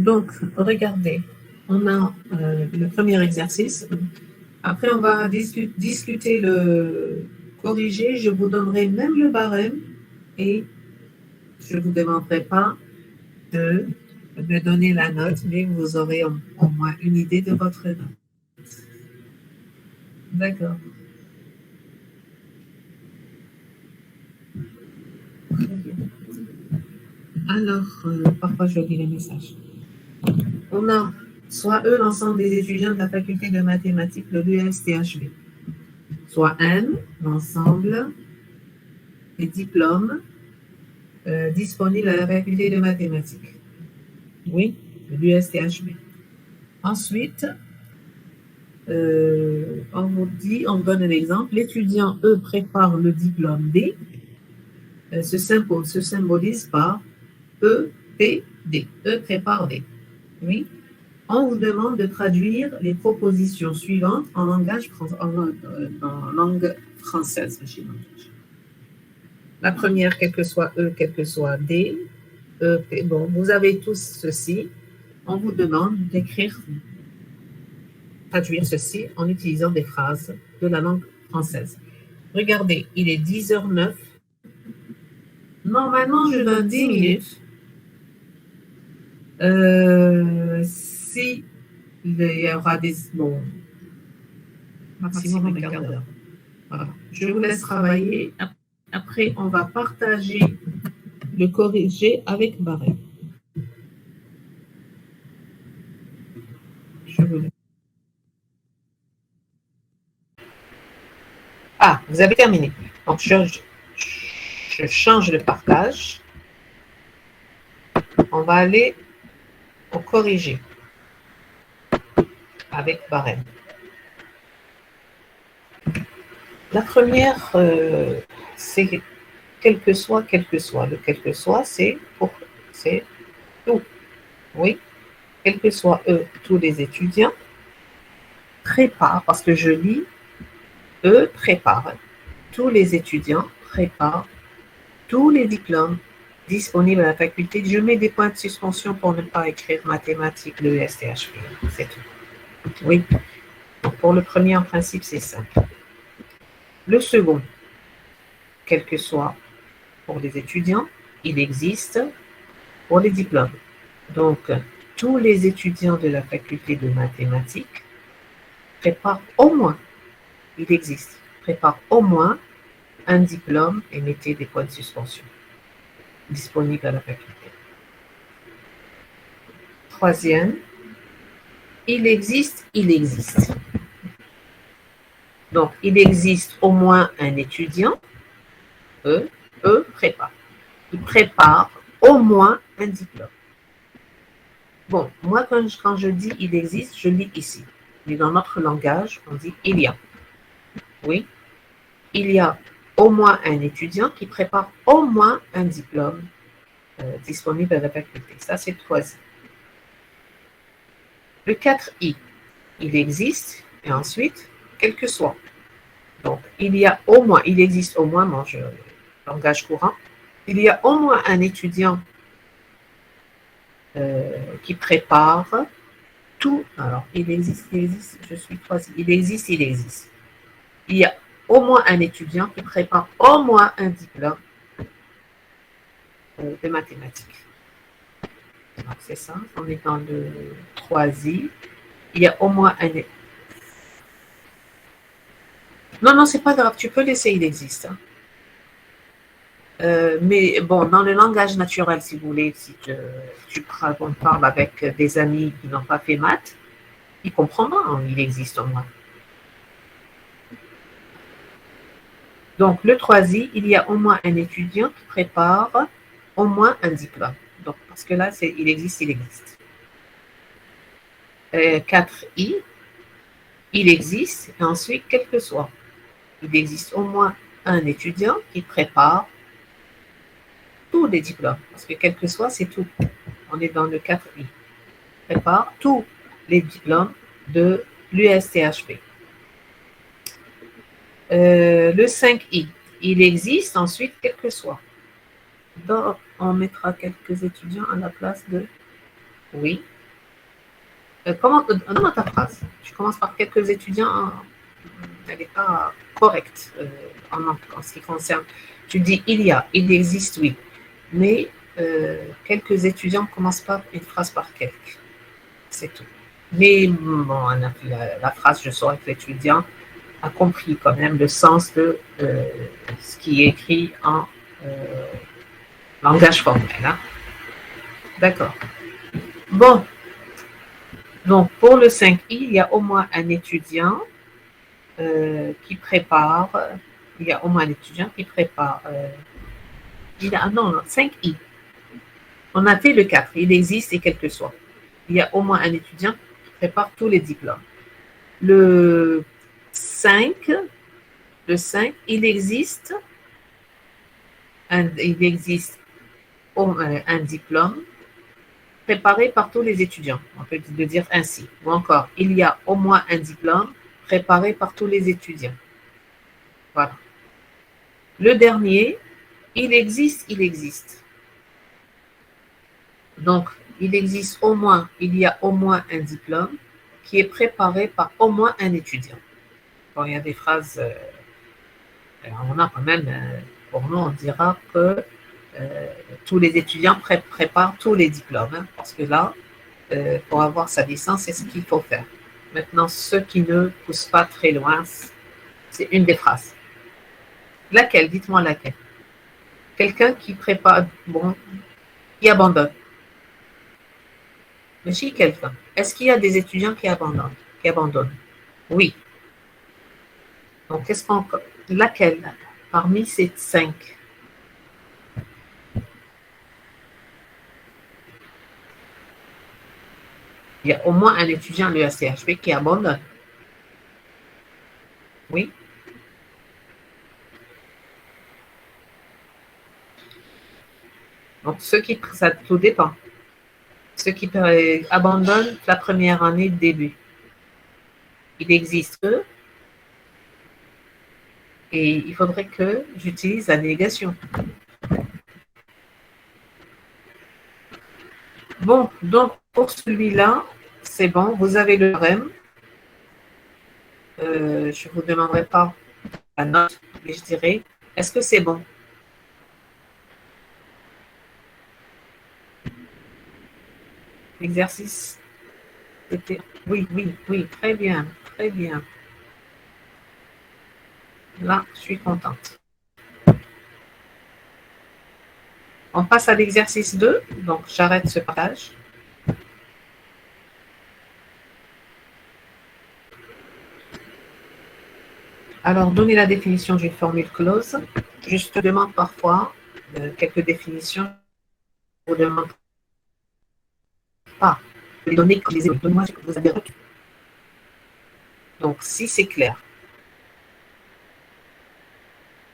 Donc, regardez, on a le premier exercice. Après, on va discuter le corriger. Je vous donnerai même le barème et je ne vous demanderai pas de me donner la note, mais vous aurez au moins une idée de votre note. D'accord. Alors, parfois je lis les messages. On a soit E, l'ensemble des étudiants de la faculté de mathématiques de l'USTHB, soit N, l'ensemble des diplômes disponibles à la faculté de mathématiques. Oui, de l'USTHB. Ensuite, on vous dit, on vous donne un exemple, l'étudiant E prépare le diplôme D, se symbolise par E, P, D. E prépare D. Oui. On vous demande de traduire les propositions suivantes en langue française. La première, quel que soit E, quel que soit D, E, P. Bon, vous avez tous ceci. On vous demande traduire ceci en utilisant des phrases de la langue française. Regardez, il est 10h09. Normalement, je donne 10 minutes. Si il y aura des... Bon, maximum un quart d'heure. Voilà. Je vous laisse travailler. Après, on va partager le corrigé avec barème. Je vous laisse. Ah, vous avez terminé. Donc, je change le partage. On va aller au corrigé avec barème. La première, c'est quel que soit. Le quel que soit, c'est tout. Oui. Quel que soit eux, tous les étudiants préparent, parce que je lis, eux préparent. Tous les étudiants préparent tous les diplômes disponibles à la faculté. Je mets des points de suspension pour ne pas écrire mathématiques, le STHP. C'est tout. Oui. Donc pour le premier, en principe, c'est simple. Le second, quel que soit pour les étudiants, il existe pour les diplômes. Donc, tous les étudiants de la faculté de mathématiques préparent au moins, il existe, préparent au moins un diplôme et mettez des points de suspension disponibles à la faculté. Troisième, il existe. Donc, il existe au moins un étudiant, eux préparent. Ils préparent au moins un diplôme. Bon, moi, quand je dis il existe, je lis ici. Mais dans notre langage, on dit il y a. Oui, il y a au moins un étudiant qui prépare au moins un diplôme disponible à la faculté. Ça, c'est le troisième. Le 4i, il existe, et ensuite, quel que soit. Donc, il existe au moins, langage courant, il y a au moins un étudiant qui prépare tout. Alors, il existe, je suis troisième. Il existe. Il y a au moins un étudiant qui prépare au moins un diplôme de mathématiques. Donc, c'est ça, on est dans le 3i. Il y a au moins un... Non, c'est pas grave, tu peux laisser, il existe. Hein. Mais bon, dans le langage naturel, si vous voulez, si on parle avec des amis qui n'ont pas fait maths, ils comprendront, hein, il existe au moins. Donc, le 3i, il y a au moins un étudiant qui prépare au moins un diplôme. Donc, parce que là, il existe. 4i, il existe, et ensuite, quel que soit. Il existe au moins un étudiant qui prépare tous les diplômes. Parce que quel que soit, c'est tout. On est dans le 4i. Prépare tous les diplômes de l'USTHB. Le 5i, il existe, ensuite, quel que soit. Donc, on mettra quelques étudiants à la place de Oui. Donne-moi ta phrase. Tu commences par quelques étudiants. Elle n'est pas correcte en ce qui concerne. Tu dis il existe, oui. Mais quelques étudiants commencent par une phrase par quelques. C'est tout. Mais bon, la phrase, je saurais que l'étudiant a compris quand même le sens de ce qui est écrit en langage formel. Hein. D'accord. Bon, donc pour le 5i, il y a au moins un étudiant qui prépare, il y a au moins un étudiant qui prépare, non, 5i. On a fait le 4, il existe et quel que soit. Il y a au moins un étudiant qui prépare tous les diplômes. Le 5, il existe un diplôme préparé par tous les étudiants. On peut le dire ainsi. Ou encore, il y a au moins un diplôme préparé par tous les étudiants. Voilà. Le dernier, il existe. Donc, il y a au moins un diplôme qui est préparé par au moins un étudiant. Bon, il y a des phrases, on a quand même, pour nous, on dira que tous les étudiants préparent tous les diplômes, hein, parce que là, pour avoir sa licence, c'est ce qu'il faut faire. Maintenant, ceux qui ne poussent pas très loin, c'est une des phrases. Laquelle? Dites-moi laquelle. Quelqu'un qui prépare, bon, qui abandonne. Mais chez quelqu'un. Est-ce qu'il y a des étudiants qui abandonnent? Oui. Donc, laquelle parmi ces 5? Il y a au moins un étudiant à l'ESCHP qui abandonne. Oui. Donc, ça tout dépend. Ceux qui abandonnent la première année de début. Il existe eux, et il faudrait que j'utilise la négation. Bon, donc pour celui-là, c'est bon, vous avez le REM. Je ne vous demanderai pas la note, mais je dirais, est-ce que c'est bon? L'exercice était... Oui, oui, oui, très bien, très bien. Là, je suis contente. On passe à l'exercice 2, donc j'arrête ce partage. Alors, donner la définition d'une formule close. Je te demande parfois quelques définitions. Je ne vous demande pas de les donner comme les donne-moi ce que vous avez retenu. Donc, si c'est clair,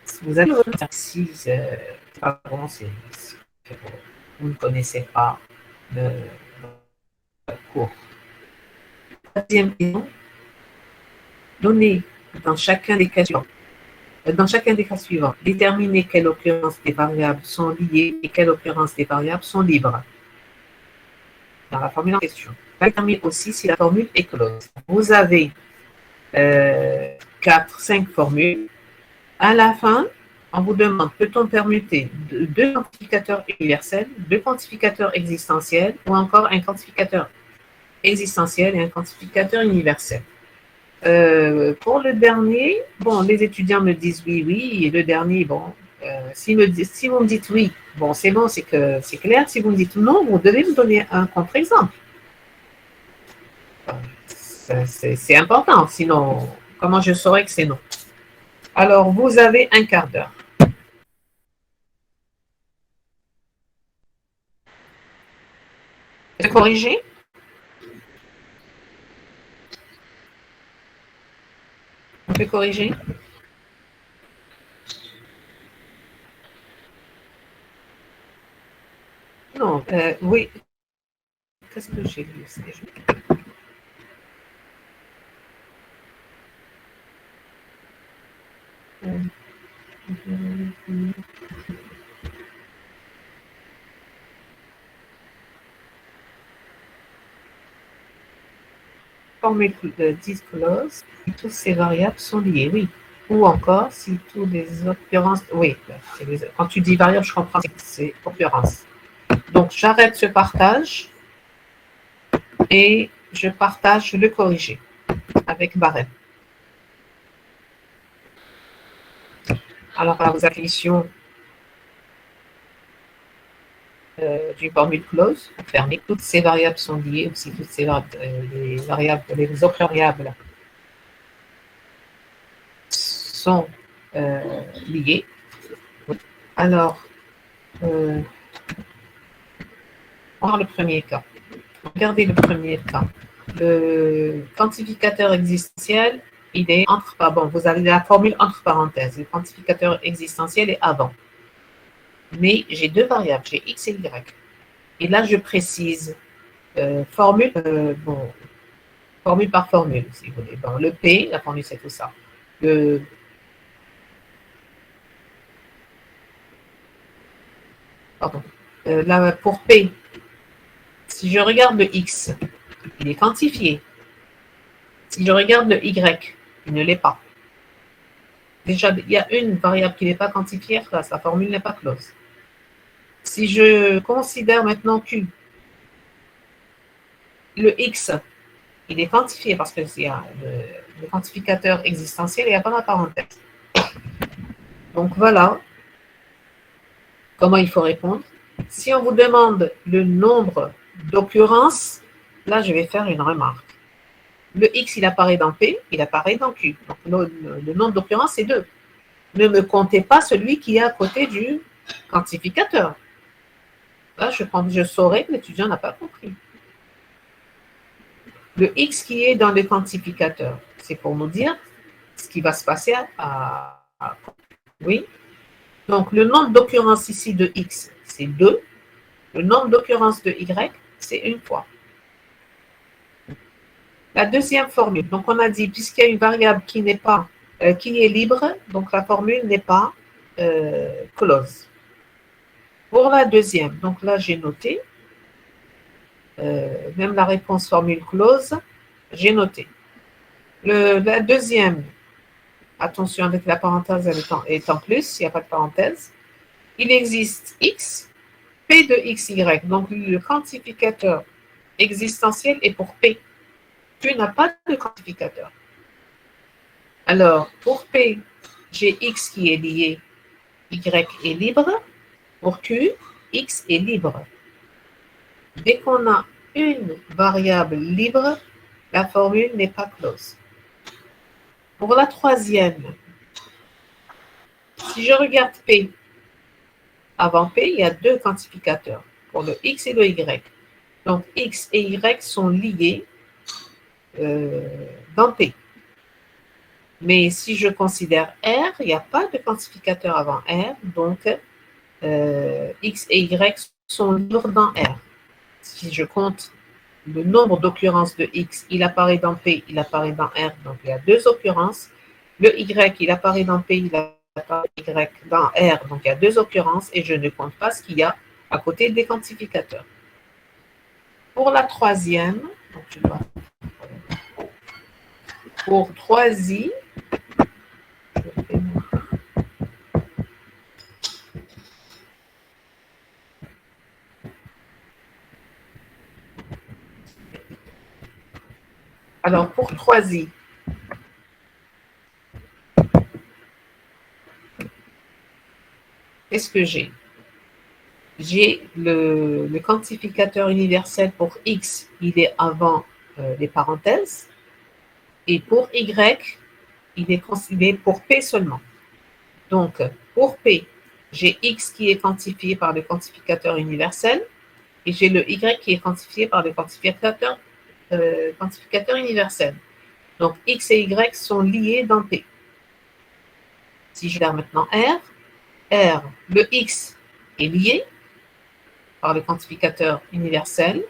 si vous avez si pas bon, vous ne connaissez pas le cours. Troisième question, donnez dans chacun des cas suivants, déterminez quelle occurrence des variables sont liées et quelle occurrence des variables sont libres. Dans la formule en question. Déterminez aussi si la formule est close. Vous avez 5 formules. À la fin, on vous demande, peut-on permuter deux quantificateurs universels, deux quantificateurs existentiels ou encore un quantificateur existentiel et un quantificateur universel. Pour le dernier, bon, les étudiants me disent oui, oui, et le dernier, bon, si vous me dites oui, bon, c'est bon, c'est que c'est clair. Si vous me dites non, vous devez me donner un contre-exemple. C'est important, sinon, comment je saurais que c'est non? Alors, vous avez un quart d'heure. De corriger? On peut corriger? Non, oui. Qu'est-ce que j'ai lu? formule dit close, si toutes ces variables sont liées, oui. Ou encore, si toutes les occurrences... Oui, quand tu dis variable, je comprends, c'est occurrence. Donc, j'arrête ce partage et je partage le corrigé avec barème. Alors, la définition d'une formule close, fermée, toutes ces variables sont liées, ou si toutes ces variables, les autres variables sont liées. Alors, on va le premier cas. Regardez le premier cas. Le quantificateur existentiel, il est entre... Ah bon, vous avez la formule entre parenthèses. Le quantificateur existentiel est avant. Mais j'ai deux variables, j'ai x et y. Et là, je précise formule, formule par formule, si vous voulez. Bon, le P, la formule, c'est tout ça. Pardon. Là, pour P, si je regarde le X, il est quantifié. Si je regarde le Y, il ne l'est pas. Déjà, il y a une variable qui n'est pas quantifiée, là, sa formule n'est pas close. Si je considère maintenant Q, le X, il est quantifié parce que c'est le quantificateur existentiel et il n'y a pas la parenthèse. Donc voilà comment il faut répondre. Si on vous demande le nombre d'occurrences, là je vais faire une remarque. Le X, il apparaît dans P, il apparaît dans Q. Donc le nombre d'occurrences, c'est 2. Ne me comptez pas celui qui est à côté du quantificateur. Là, je saurais que l'étudiant n'a pas compris. Le X qui est dans le quantificateur, c'est pour nous dire ce qui va se passer oui. Donc, le nombre d'occurrences ici de X, c'est 2. Le nombre d'occurrences de Y, c'est une fois. La deuxième formule, donc on a dit, puisqu'il y a une variable qui n'est pas, qui est libre, donc la formule n'est pas close. Pour la deuxième, donc là j'ai noté, même la réponse formule close, j'ai noté. La deuxième, attention avec la parenthèse est en plus, il n'y a pas de parenthèse. Il existe X, P de XY, donc le quantificateur existentiel est pour P. Q n'a pas de quantificateur. Alors, pour P, j'ai X qui est lié, Y est libre. Pour Q, X est libre. Dès qu'on a une variable libre, la formule n'est pas close. Pour la troisième, si je regarde P, avant P, il y a deux quantificateurs, pour le X et le Y. Donc, X et Y sont liés dans P. Mais si je considère R, il n'y a pas de quantificateur avant R, donc X et Y sont libres dans R. Si je compte le nombre d'occurrences de X, il apparaît dans P, il apparaît dans R, donc il y a deux occurrences. Le Y, il apparaît dans P, il apparaît dans R, donc il y a deux occurrences, et je ne compte pas ce qu'il y a à côté des quantificateurs. Pour la troisième, donc je dois, pour 3i, alors pour 3i, qu'est-ce que j'ai? J'ai le quantificateur universel pour X, il est avant les parenthèses, et pour Y, il est considéré pour P seulement. Donc, pour P, j'ai X qui est quantifié par le quantificateur universel, et j'ai le Y qui est quantifié par le quantificateur universel. Donc, X et Y sont liés dans P. Si je regarde maintenant R, le X est lié par le quantificateur universel,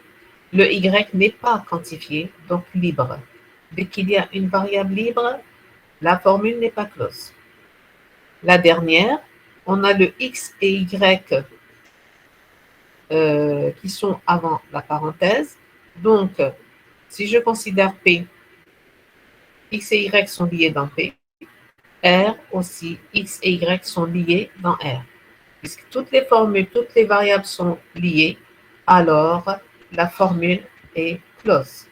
le Y n'est pas quantifié, donc libre. Dès qu'il y a une variable libre, la formule n'est pas close. La dernière, on a le X et Y qui sont avant la parenthèse. Donc, si je considère P, X et Y sont liés dans P. R aussi, X et Y sont liés dans R. Puisque toutes les formules, toutes les variables sont liées, alors la formule est close.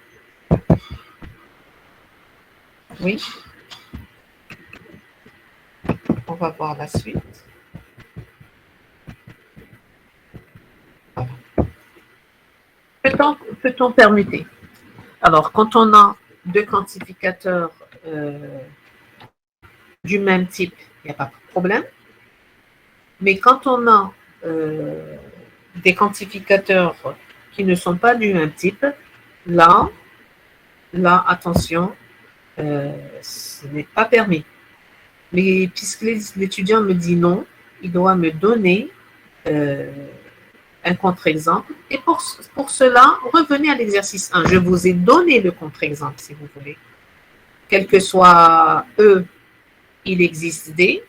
Oui. On va voir la suite. Voilà. Peut-on permuter? Alors, quand on a deux quantificateurs du même type, il n'y a pas de problème. Mais quand on a des quantificateurs qui ne sont pas du même type, là, attention, ce n'est pas permis. Mais puisque l'étudiant me dit non, il doit me donner un contre-exemple. Et pour cela, revenez à l'exercice 1. Je vous ai donné le contre-exemple, si vous voulez. Quel que soit E, il existe D.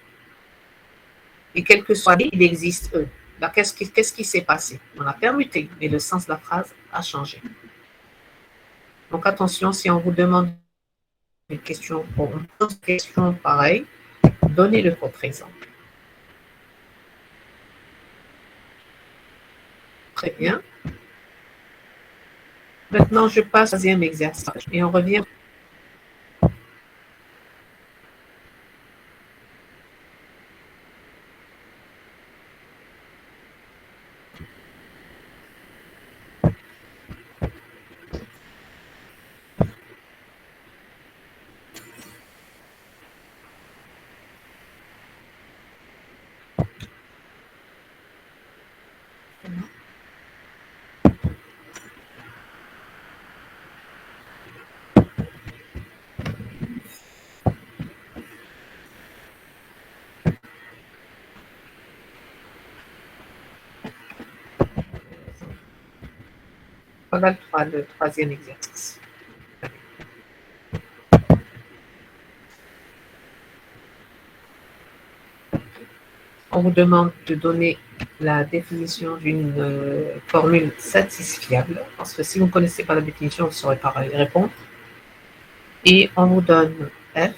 Et quel que soit D, il existe E. Qu'est-ce qui s'est passé? On a permuté, mais le sens de la phrase a changé. Donc attention, si on vous demande une question, pareille, donnez le contre-exemple. Très bien. Maintenant, je passe au deuxième exercice et on revient. Voilà le troisième exercice. On vous demande de donner la définition d'une formule satisfiable, parce que si vous ne connaissez pas la définition, vous ne saurez pas y répondre. Et on vous donne F.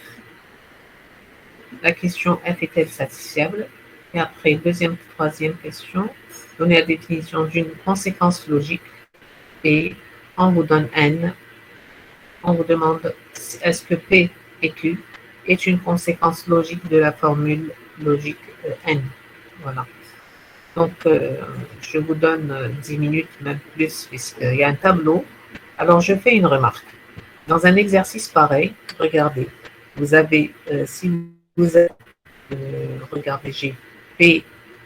La question F est-elle satisfiable? Et après, troisième question, donner la définition d'une conséquence logique. Et on vous donne N. On vous demande est-ce que P et Q est une conséquence logique de la formule logique N. Voilà. Donc, je vous donne 10 minutes, même plus, puisqu'il y a un tableau. Alors, je fais une remarque. Dans un exercice pareil, regardez, vous avez, si vous avez, regardez, j'ai P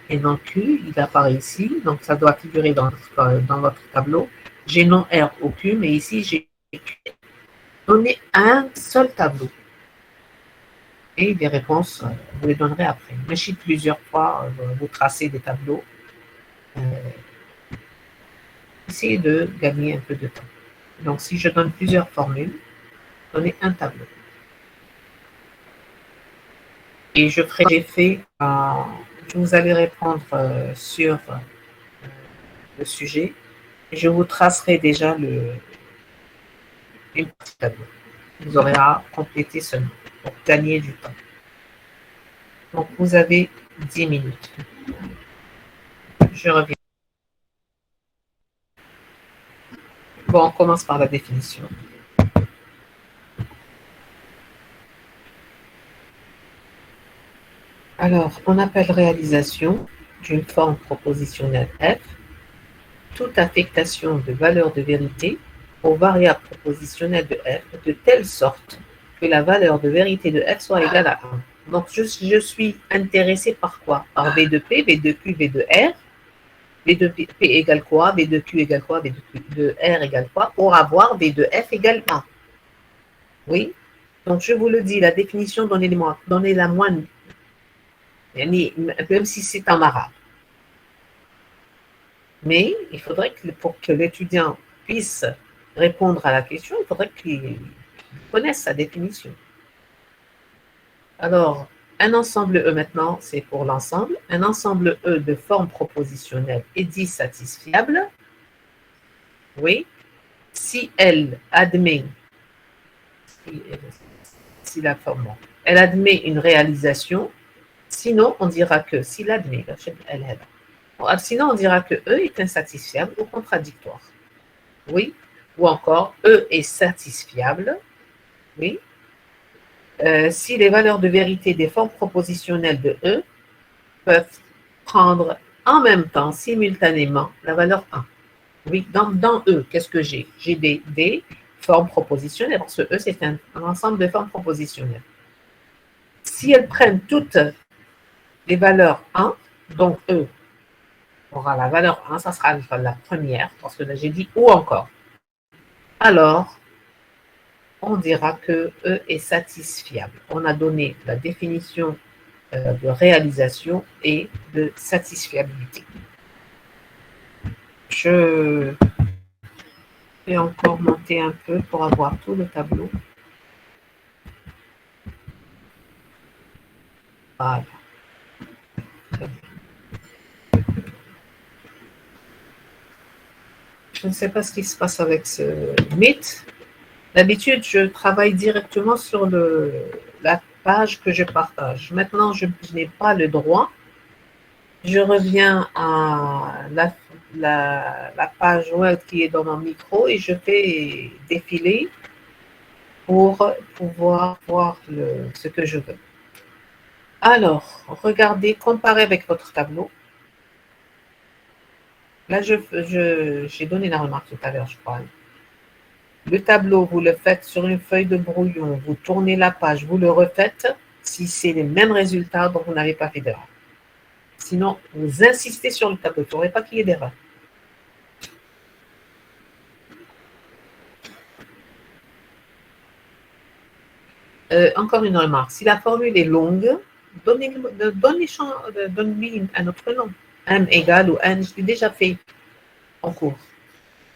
et non Q, il apparaît ici, donc ça doit figurer dans votre tableau. J'ai non R au Q, mais ici, j'ai donné un seul tableau. Et les réponses, vous les donnerez après. Mais si plusieurs fois, vous tracez des tableaux, essayez de gagner un peu de temps. Donc, si je donne plusieurs formules, donnez un tableau. Et je ferai l'effet, vous allez répondre sur le sujet, et je vous tracerai déjà une petite tableau. Vous aurez à compléter seulement pour gagner du temps. Donc, vous avez 10 minutes. Je reviens. Bon, on commence par la définition. Alors, on appelle réalisation d'une forme propositionnelle F toute affectation de valeur de vérité aux variables propositionnelles de F de telle sorte que la valeur de vérité de F soit égale à 1. Donc, je suis intéressé par quoi? Par V de P, V de Q, V de R. V de P égale quoi? V de Q égale quoi? V de R égale quoi? Pour avoir V de F égale 1. Oui? Donc, je vous le dis, la définition, donnez-la moi, même si c'est en arabe. Mais il faudrait que pour que l'étudiant puisse répondre à la question, il faudrait qu'il connaisse sa définition. Alors, un ensemble E maintenant, c'est pour l'ensemble. Un ensemble E de forme propositionnelle est dit satisfiable. Oui. Si elle admet si la forme, elle admet une réalisation, sinon on dira que s'il admet, sinon on dira que E est insatisfiable ou contradictoire. Oui. Ou encore E est satisfiable. Oui. Si les valeurs de vérité des formes propositionnelles de E peuvent prendre en même temps, simultanément, la valeur 1. Oui, dans E, qu'est-ce que j'ai? J'ai des formes propositionnelles, parce que E, c'est un ensemble de formes propositionnelles. Si elles prennent toutes les valeurs 1, donc E aura la valeur 1, ça sera la première, parce que là, j'ai dit ou encore. Alors, on dira que E est satisfiable. On a donné la définition de réalisation et de satisfiabilité. Je vais encore monter un peu pour avoir tout le tableau. Voilà. Très bien. Je ne sais pas ce qui se passe avec ce mythe. D'habitude, je travaille directement sur la page que je partage. Maintenant, je n'ai pas le droit. Je reviens à la page web qui est dans mon micro et je fais défiler pour pouvoir voir ce que je veux. Alors, regardez, comparez avec votre tableau. Là, j'ai donné la remarque tout à l'heure, je crois. Le tableau, vous le faites sur une feuille de brouillon, vous tournez la page, vous le refaites. Si c'est les mêmes résultats, donc vous n'avez pas fait d'erreur. Sinon, vous insistez sur le tableau, il ne faudrait pas qu'il y ait d'erreur. Encore une remarque, si la formule est longue, donne-lui un autre nom. M égale ou N, je l'ai déjà fait en cours,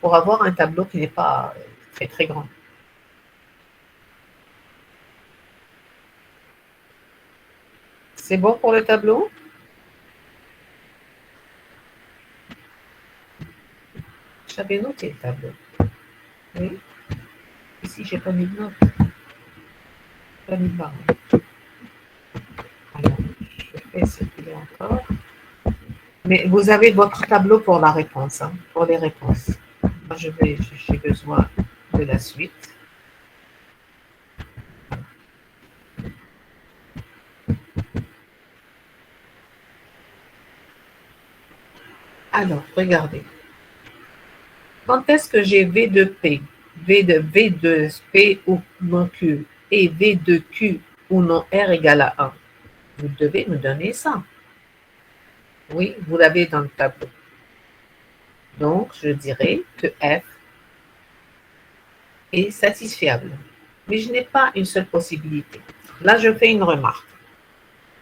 pour avoir un tableau qui n'est pas très très grand. C'est bon pour le tableau? J'avais noté le tableau. Oui. Ici, j'ai pas mis de note. Pas mis de barre. Alors, je fais circuler encore. Mais vous avez votre tableau pour la réponse, hein, pour les réponses. Moi, j'ai besoin de la suite. Alors, regardez. Quand est-ce que j'ai V de P, V de P ou non Q et V de Q ou non R égale à 1? Vous devez me donner ça. Oui, vous l'avez dans le tableau. Donc, je dirais que F est satisfiable. Mais je n'ai pas une seule possibilité. Là, je fais une remarque.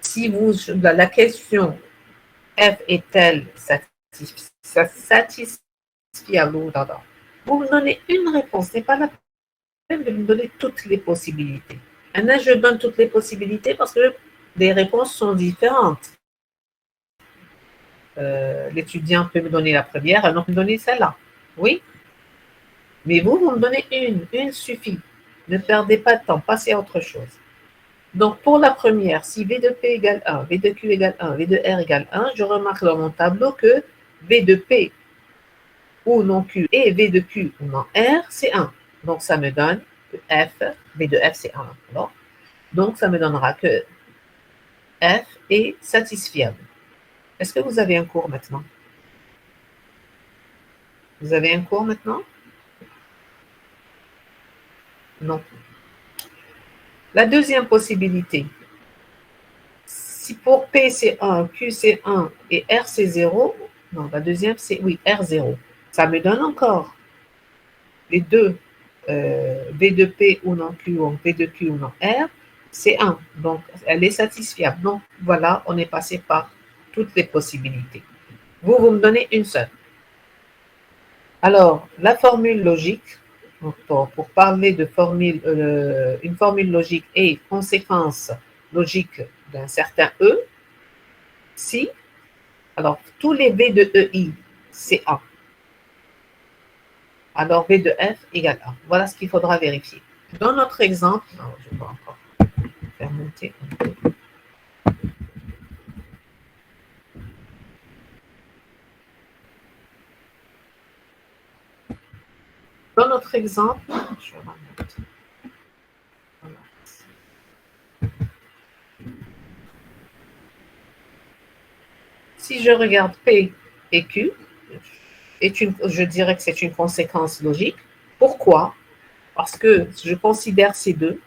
Si la question F est-elle satisfiable ou non, vous me donnez une réponse. Ce n'est pas la peine de me donner toutes les possibilités. Maintenant, je donne toutes les possibilités parce que les réponses sont différentes. L'étudiant peut me donner la première, un autre me donner celle-là. Oui. Mais vous me donnez une suffit. Ne perdez pas de temps, passez à autre chose. Donc, pour la première, si V de P égale 1, V de Q égale 1, V de R égale 1, je remarque dans mon tableau que V de P ou non Q et V de Q ou non R, c'est 1. Donc, ça me donne que F, V de F, c'est 1. Alors, donc, ça me donnera que F est satisfiable. Est-ce que vous avez un cours maintenant? Vous avez un cours maintenant? Non. La deuxième possibilité, si pour P c'est 1, Q c'est 1 et R c'est 0, non, la deuxième c'est, oui, R 0. Ça me donne encore les deux, V de P ou non Q ou V de Q ou non R, c'est 1. Donc, elle est satisfiable. Donc, voilà, on est passé par toutes les possibilités. Vous me donnez une seule. Alors, la formule logique, pour parler de une formule logique et conséquence logique d'un certain E, si, alors tous les V de EI, c'est 1. Alors V de F égale 1. Voilà ce qu'il faudra vérifier. Dans notre exemple, non, je ne vois encore. faire monter un peu. Dans notre exemple, je remonte. Voilà. Si je regarde P et Q, je dirais que c'est une conséquence logique. Pourquoi? Parce que je considère ces deux,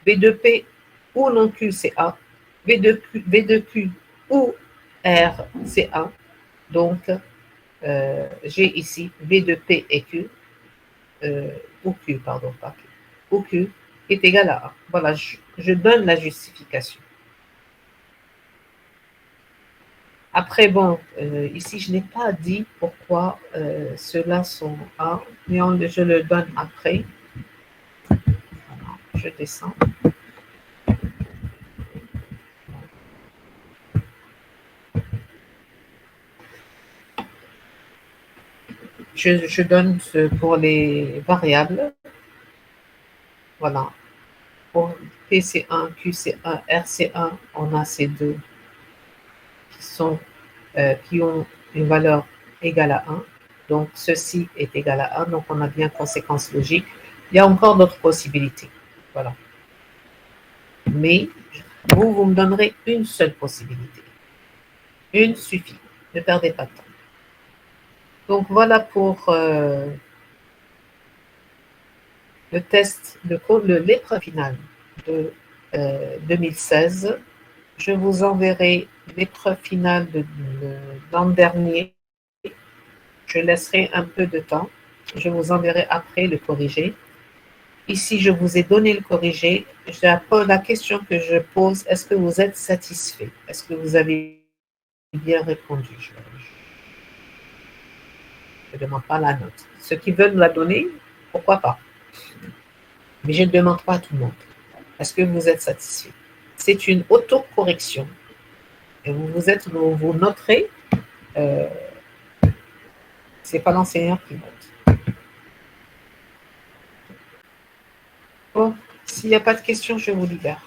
V2P ou non Q, c'est A, V2Q ou R, c'est A. Donc, j'ai ici V2P et Q, ou Q, pardon, pas Q, ou Q est égal à A. Voilà, je donne la justification. Après, bon, ici, je n'ai pas dit pourquoi ceux-là sont A, mais je le donne après. Voilà, je descends. Je donne pour les variables. Voilà. Pour PC1, QC1, RC1, on a ces deux qui ont une valeur égale à 1. Donc, ceci est égal à 1. Donc, on a bien conséquence logique. Il y a encore d'autres possibilités. Voilà. Mais vous me donnerez une seule possibilité. Une suffit. Ne perdez pas de temps. Donc, voilà pour le test, l'épreuve finale de 2016. Je vous enverrai l'épreuve finale de l'an dernier. Je laisserai un peu de temps. Je vous enverrai après le corrigé. Ici, je vous ai donné le corrigé. La question que je pose, est-ce que vous êtes satisfait? Est-ce que vous avez bien répondu? Je ne demande pas la note. Ceux qui veulent me la donner, pourquoi pas? Mais je ne demande pas à tout le monde. Est-ce que vous êtes satisfait? C'est une autocorrection. Et vous noterez, c'est pas l'enseignant qui note. Bon, s'il n'y a pas de questions, je vous libère.